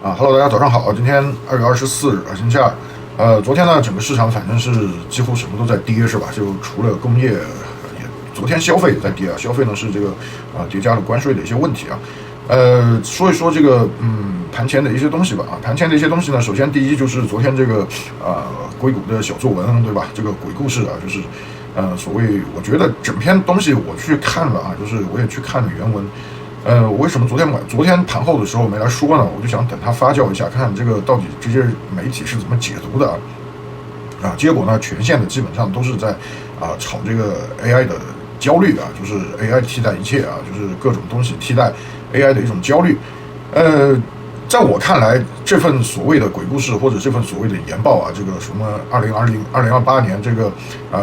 Hello， 大家早上好，今天2月24日，星期二。昨天呢，整个市场反正是几乎什麼都在跌，是吧？就除了工業，昨天消費也在跌啊。消費呢是這個疊加了關稅的一些問題啊。說一說這個盤前的一些東西吧。盤前的一些東西呢，首先第一就是昨天這個硅谷的小作文，對吧？這個鬼故事啊，就是所謂我覺得整篇東西我去看了啊，就是我也去看了原文。我為什麼昨天盤後的時候沒來說呢？我就想等它發酵一下，看看這個到底這些媒體是怎麼解讀的啊。結果呢，全線的基本上都是在炒這個 AI 的焦慮啊，就是 AI 替代一切啊，就是各種東西替代 AI 的一種焦慮。在我看來，這份所謂的鬼故事或者這份所謂的研報啊，這個什麼2028年這個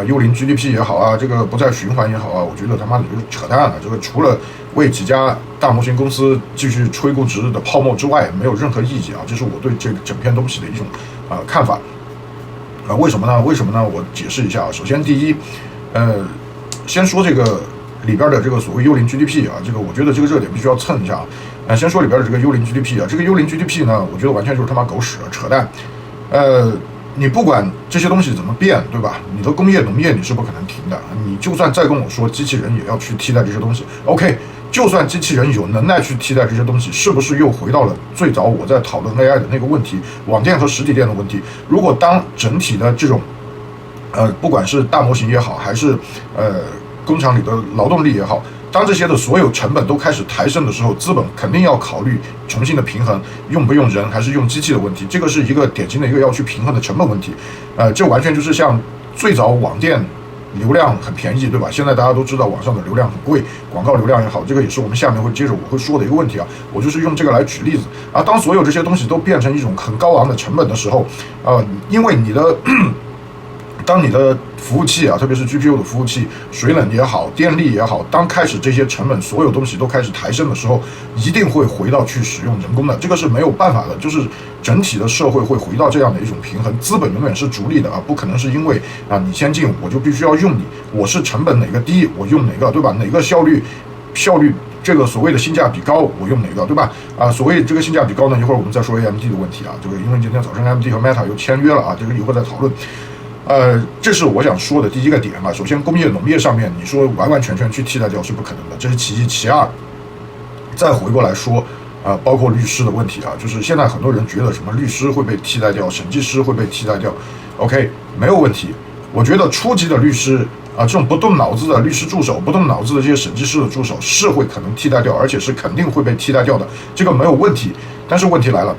幽靈 GDP 也好啊，這個不再循環也好啊，我覺得他媽的就是扯淡了。這個除了為幾家大模型公司繼續吹估值的泡沫之外，沒有任何意義啊。這是我對這整篇東西的一種看法。為什麼呢？我解釋一下啊。首先，第一，先說這個裡邊的這個所謂幽靈 GDP 啊，這個我覺得這個熱點必須要蹭一下啊。先說裡邊的這個幽靈 GDP 啊，這個幽靈 GDP 呢，我覺得完全就是他媽狗屎扯淡。你不管這些東西怎麼變，對吧？你的工業農業你是不可能停的。你就算再跟我說機器人也要去替代這些東西 ，OK， 就算機器人有能耐去替代這些東西，是不是又回到了最早我在討論 AI 的那個問題，網店和實體店的問題？如果當整體的這種不管是大模型也好，還是工廠裡的勞動力也好，當這些的所有成本都開始抬升的時候，資本肯定要考慮重新的平衡，用不用人還是用機器的問題。這個是一個典型的一個要去平衡的成本問題。這完全就是像最早網店流量很便宜，對吧？現在大家都知道網上的流量很貴，廣告流量也好，這個也是我們下面會接着我會說的一個問題啊。我就是用這個來舉例子啊。當所有這些東西都變成一種很高昂的成本的時候，因為當你的服務器啊，特別是 GPU 的服務器，水冷也好，電力也好，當開始這些成本所有東西都開始抬升的時候，一定會回到去使用人工的，這個是沒有辦法的，就是整體的社會會回到這樣的一種平衡，資本永遠是逐利的啊，不可能是因為你先進我就必須要用你，我是成本哪個低我用哪個，對吧？哪個效率這個所謂的性價比高我用哪個，對吧？所謂這個性價比高呢，一會兒我們再說 AMD 的問題啊，這個因為今天早上 AMD 和 Meta 又簽約了啊，這個一會兒再討論。這是我想說的第一個點啊。首先，工業農業上面，你說完完全全去替代掉是不可能的，這是其一。其二，再回過來說，包括律師的問題啊，就是現在很多人覺得什麼律師會被替代掉，審計師會被替代掉 ，OK， 沒有問題。我覺得初級的律師啊，這種不動腦子的律師助手，不動腦子的這些審計師的助手是會可能替代掉，而且是肯定會被替代掉的，這個沒有問題。但是問題來了，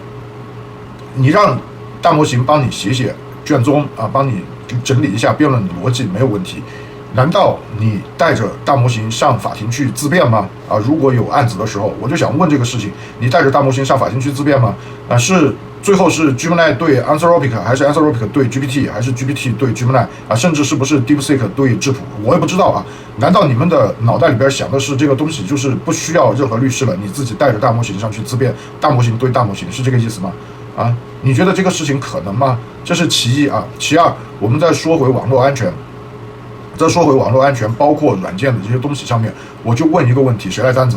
你讓大模型幫你寫卷宗啊，幫你整理一下辯論的邏輯沒有問題，難道你帶着大模型上法庭去自辯嗎？如果有案子的時候，我就想問這個事情，你帶着大模型上法庭去自辯嗎？是最後是 Gemini 對 Anthropic， 還是 Anthropic 對 GPT， 還是 GPT 對 Gemini 甚至是不是 DeepSeek 對質譜？我也不知道啊。難道你們的腦袋裡邊想的是這個東西就是不需要任何律師了，你自己帶着大模型上去自辯，大模型對大模型，是這個意思嗎？你覺得這個事情可能嗎？這是其一啊。其二，我們再說回網絡安全，包括軟件的這些東西上面，我就問一個問題：誰來擔責？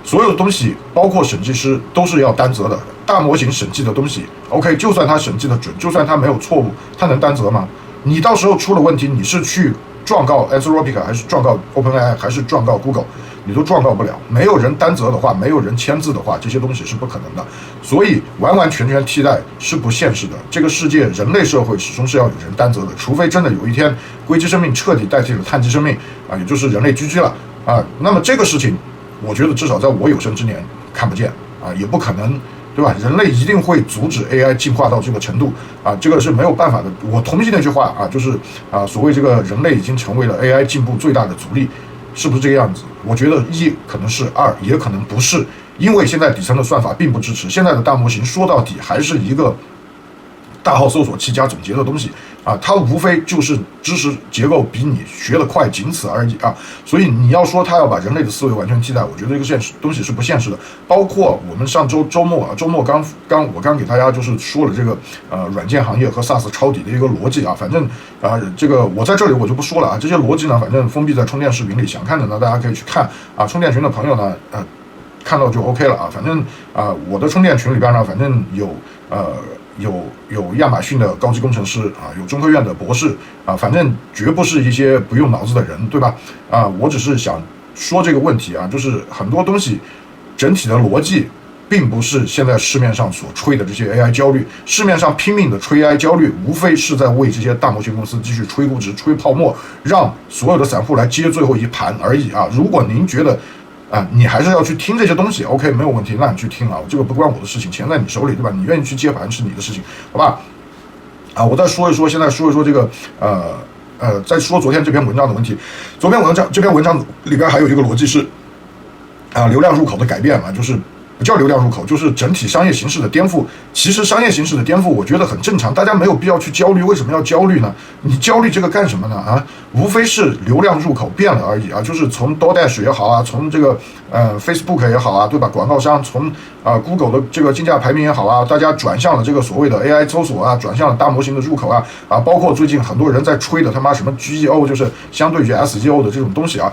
所有的東西，包括審計師，都是要擔責的。大模型審計的東西 ，OK， 就算他審計的準，就算他沒有錯誤，他能擔責嗎？你到時候出了問題，你是去狀告 Anthropic， 還是狀告 OpenAI， 還是狀告 Google？你都狀告不了，沒有人擔責的話，沒有人簽字的話，這些東西是不可能的。所以完完全全替代是不現實的。這個世界人類社會始終是要有人擔責的，除非真的有一天硅基生命徹底代替了碳基生命也就是人類GG了那麼這個事情，我覺得至少在我有生之年看不見也不可能，對吧？人類一定會阻止 AI 進化到這個程度這個是沒有辦法的。我同意那句話就是所謂這個人類已經成為了 AI 進步最大的阻力。是不是這個樣子？我覺得一可能是，二也可能不是，因為現在底層的算法並不支持。現在的大模型說到底還是一個大號搜索器加總結的東西它無非就是知識結構比你學得快，僅此而已所以你要說它要把人類的思維完全替代，我覺得這個東西是不現實的。包括我們上周末我剛給大家就是說了這個軟件行業和 SaaS 抄底的一個邏輯反正這個我在這裡我就不說了這些邏輯呢，反正封閉在充電視頻裡，想看的呢大家可以去看充電群的朋友呢看到就 OK 了啊。反正我的充電群裡邊呢，反正有亞馬遜的高級工程師啊，有中科院的博士啊，反正絕不是一些不用腦子的人，对吧？我只是想說这個問題啊，就是很多東西整體的邏輯並不是現在市面上所吹的這些 AI 焦慮，市面上拼命的吹 AI 焦慮，無非是在為這些大模型公司繼續吹估值、吹泡沫，讓所有的散戶來接最後一盤而已啊！如果您覺得你還是要去聽這些東西 ，OK， 沒有問題，那你去聽啊，這個不關我的事情，錢在你手裡，對吧？你願意去接盤是你的事情，好吧？我再說一說，現在說一說這個再說昨天這篇文章的問題。昨天这篇文章裡邊還有一個邏輯是流量入口的改變嘛，就是不叫流量入口，就是整體商業形式的顛覆。其實商業形式的顛覆，我覺得很正常，大家沒有必要去焦慮。為什麼要焦慮呢？你焦慮這個幹什麼呢？無非是流量入口變了而已啊，就是從 DoorDash 也好啊，從這個Facebook 也好啊，對吧？廣告商從Google 的這個競價排名也好啊，大家轉向了這個所謂的 AI 搜索啊，轉向了大模型的入口啊，包括最近很多人在吹的他媽什麼 GEO， 就是相對於 SEO 的這種東西啊，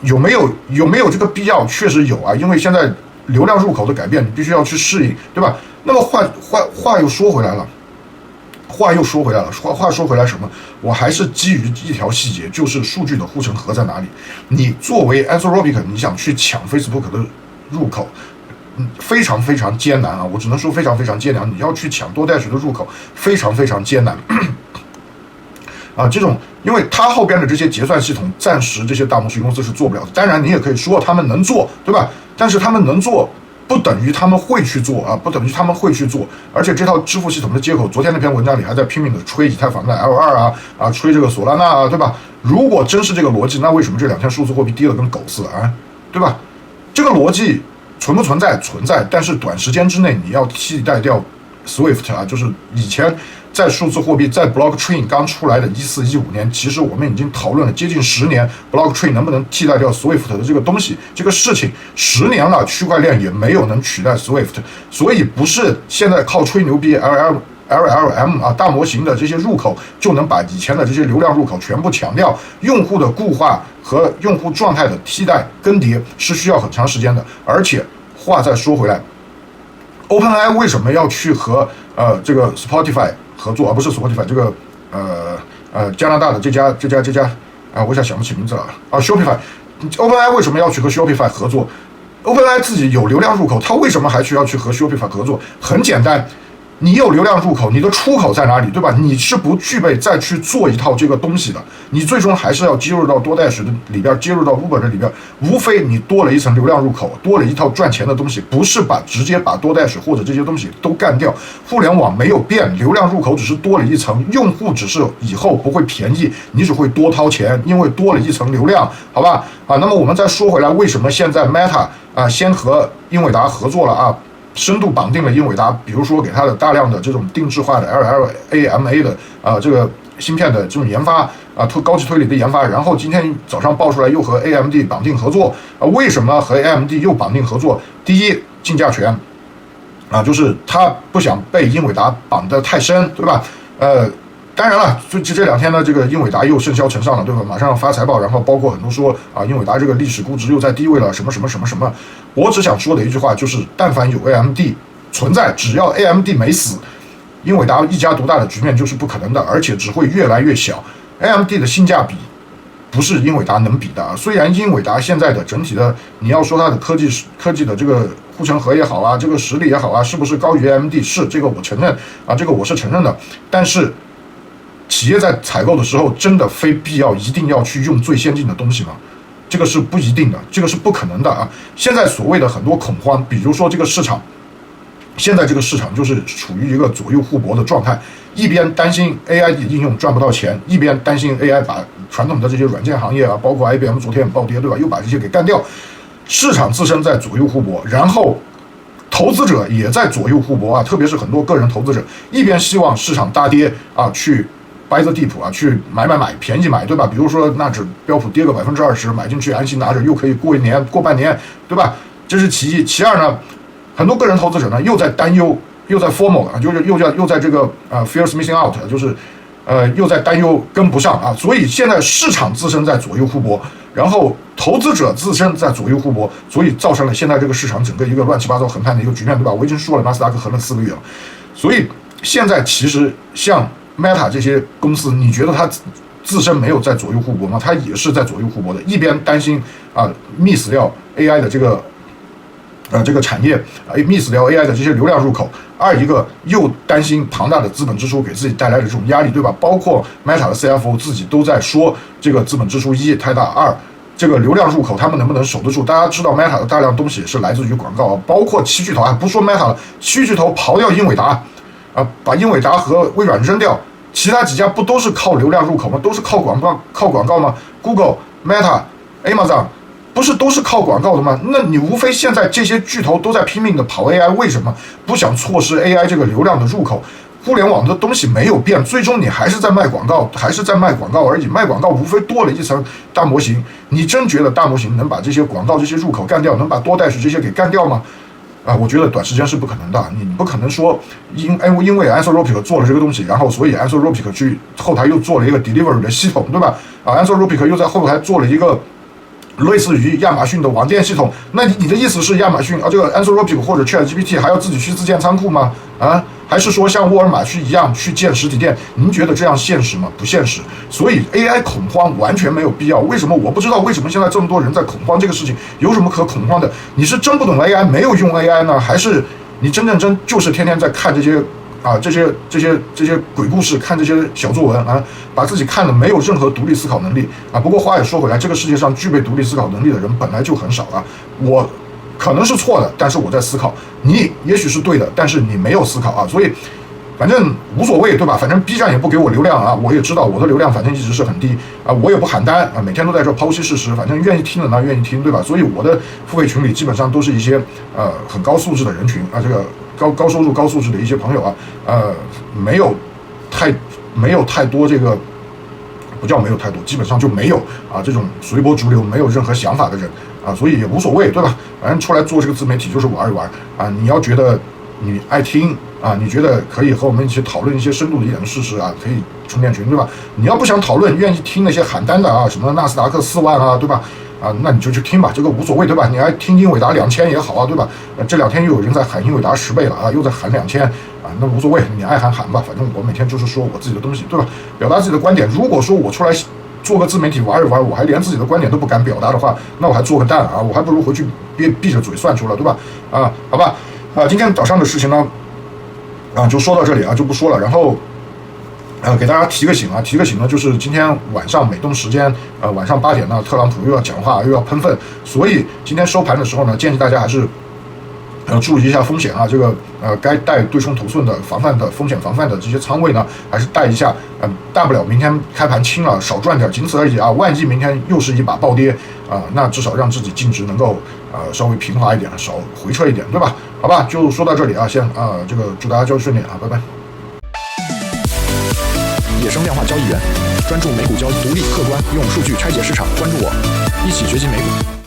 有沒有這個必要？確實有啊，因為現在流量入口的改變，你必須要去適應，對吧？那麼話又說回來了，話說回來什麼？我還是基於一條細節，就是數據的護城河在哪裡？你作為 Anthropic， 你想去搶 Facebook 的入口，非常非常艱難啊！我只能說非常非常艱難。你要去搶DoorDash的入口，非常非常艱难。这種，因為它後邊的這些結算系統，暫時這些大模型公司是做不了的。當然，你也可以說他們能做，對吧？但是他們能做，不等於他們會去做啊，不等於他們會去做。而且這套支付系統的接口，昨天那篇文章裡還在拼命的吹以太坊的 L2啊，吹這個索拉納啊，對吧？如果真是這個邏輯，那為什麼這兩天數字貨幣跌得跟狗似的啊？對吧？這個邏輯存不存在？存在，但是短時間之內你要替代掉 Swift 啊，就是以前在數字貨幣在 Blockchain 剛出來的14、15年，其實我們已經討論了接近10年 Blockchain 能不能替代掉 Swift 的這個東西，這個事情10年了，區塊鏈也沒有能取代 Swift， 所以不是現在靠吹牛逼 LLM 啊大模型的這些入口就能把以前的這些流量入口全部搶掉，用戶的固化和用戶狀態的替代更迭是需要很長時間的。而且話再說回來 ，OpenAI 為什麼要去和這個 Spotify 合作，而不是 Spotify 這個加拿大的這家我一下想不起名字了Shopify。OpenAI 為什麼要去和 Shopify 合作 ？OpenAI 自己有流量入口，它為什麼還需要去和 Shopify 合作？很簡單，你有流量入口，你的出口在哪裡，对吧？你是不具備再去做一套這個東西的，你最終還是要接入到DoorDash的裡邊，接入到 Uber 的裡邊，無非你多了一層流量入口，多了一套賺錢的東西，不是直接把 DoorDash 或者這些東西都幹掉。互聯網沒有變，流量入口只是多了一層，用戶只是以後不會便宜，你只會多掏錢，因為多了一層流量，好吧？那麼我們再說回來，為什麼現在 Meta 先和英偉達合作了深度綁定了英偉達，比如說給它的大量的這種定制化的 LLAMA 的這個芯片的這種研發高級推理的研發，然後今天早上爆出來又和 AMD 綁定合作為什麼和 AMD 又綁定合作？第一，競價權就是他不想被英偉達綁得太深，對吧？當然了，就這兩天呢，這個英偉達又盛囂塵上了，對吧？馬上要發財報，然後包括很多說英偉達這個歷史估值又在低位了，什麼。我只想說的一句話就是，但凡有 AMD 存在，只要 AMD 沒死，英偉達一家獨大的局面就是不可能的，而且只會越來越小。AMD 的性價比不是英偉達能比的。雖然英偉達現在的整體的，你要說它的科技的這個護城河也好這個實力也好是不是高於 AMD？是，這個我承認這個我是承認的，但是。企業在採購的時候，真的非必要一定要去用最先進的東西嗎？這個是不一定的，這個是不可能的現在所謂的很多恐慌，比如說這個市場，現在這個市場就是處於一個左右互搏的狀態，一邊擔心 AI 的應用賺不到錢，一邊擔心 AI 把傳統的這些軟件行業包括 IBM 昨天也暴跌，對吧？又把這些給幹掉，市場自身在左右互搏，然後投資者也在左右互搏特別是很多個人投資者，一邊希望市場大跌去buy the dip去買便宜買，對吧？比如說納指標普跌個20%，買進去安心拿着，又可以過一年過半年，對吧？這是其一。其二呢，很多個人投資者呢又在擔憂，又在 FOMO 就是又在這個fears missing out，就是又在擔憂跟不上啊，所以現在市場自身在左右互搏，然後投資者自身在左右互搏，所以造成了現在這個市場整個一個亂七八糟橫盤的一個局面，對吧？我已經說了，納斯達克橫了4個月了，所以現在其實像 Meta 這些公司，你覺得它自身沒有在左右互搏嗎？它也是在左右互搏的，一邊擔心miss 掉 AI 的這個產業miss 掉 AI 的這些流量入口，二一個又擔心龐大的資本支出給自己帶來的這種壓力，對吧？包括 Meta 的 CFO 自己都在說，這個資本支出一太大，二這個流量入口他們能不能守得住？大家知道 Meta 的大量東西也是來自於廣告，包括7巨頭不說 Meta 了，7巨頭刨掉英偉達把英偉達和微軟扔掉，其他幾家不都是靠流量入口嗎？都是靠廣告嗎 ？Google、Meta、Amazon。不是都是靠廣告的嗎？那你無非現在這些巨頭都在拼命的跑 AI， 為什麼不想錯失 AI 這個流量的入口？互聯網的東西沒有變，最終你還是在賣廣告，還是在賣廣告而已。賣廣告無非多了一層大模型。你真覺得大模型能把這些廣告這些入口幹掉，能把多代数這些給幹掉嗎？我覺得短时間是不可能的。你不可能說因為 Anthropic 做了這個東西，然後所以 Anthropic 去後台又做了一個 delivery 的系統，對吧？Anthropic 又在後台做了一個類似於亞馬遜的網店系統，那你的意思是亞馬遜這個 Anthropic 或者 ChatGPT 還要自己去自建倉庫嗎？還是說像沃爾瑪去一樣去建實體店？您覺得這樣現實嗎？不現實。所以 AI 恐慌完全沒有必要。為什麼？我不知道為什麼現在這麼多人在恐慌這個事情，有什麼可恐慌的？你是真不懂 AI， 沒有用 AI 呢，還是你真就是天天在看這些鬼故事，看這些小作文把自己看得没有任何獨立思考能力不過話也說回來，這個世界上具備獨立思考能力的人本來就很少我可能是錯的，但是我在思考，你也許是對的，但是你沒有思考所以反正無所謂，對吧？反正 B 站也不給我流量我也知道我的流量反正一直是很低我也不喊单每天都在這剖析事實，反正願意聽的呢願意聽，對吧？所以我的付費群裡基本上都是一些很高素質的人群這個高收入高素質的一些朋友沒有太多这个，不叫沒有太多，基本上就沒有這種隨波逐流沒有任何想法的人所以也無所謂，對吧？反正出來做這個自媒體就是玩一玩你要覺得你愛聽你覺得可以和我們一起討論一些深度的一點的事實可以充電群，對吧？你要不想討論，願意聽那些喊單的什麼納斯達克4萬對吧？那你就去聽吧，這個無所謂，對吧？你愛聽英偉達2000也好對吧？這2天又有人在喊英偉達10倍了又在喊2000那無所謂，你愛喊吧，反正我每天就是說我自己的東西，對吧？表達自己的觀點。如果說我出來做個自媒體玩一玩，我還連自己的觀點都不敢表達的話，那我還做個蛋我還不如回去閉着嘴算出來，對吧？好吧今天早上的事情呢就說到這裡就不說了。然後給大家提個醒呢，就是今天晚上美東時間晚上8點呢，特朗普又要講話又要噴糞，所以今天收盤的時候呢，建議大家還是注意一下風險這個該帶對沖頭寸的防範的風險防範的這些倉位呢，還是帶一下大不了明天開盤清了少賺點，僅此而已萬一明天又是一把暴跌那至少讓自己淨值能夠稍微平滑一點，少回撤一點，對吧？好吧，就說到這裡先這個祝大家交易順利拜拜。野生量化交易員，專注美股交易，獨立客觀，用數據拆解市場。關注我，一起學習美股。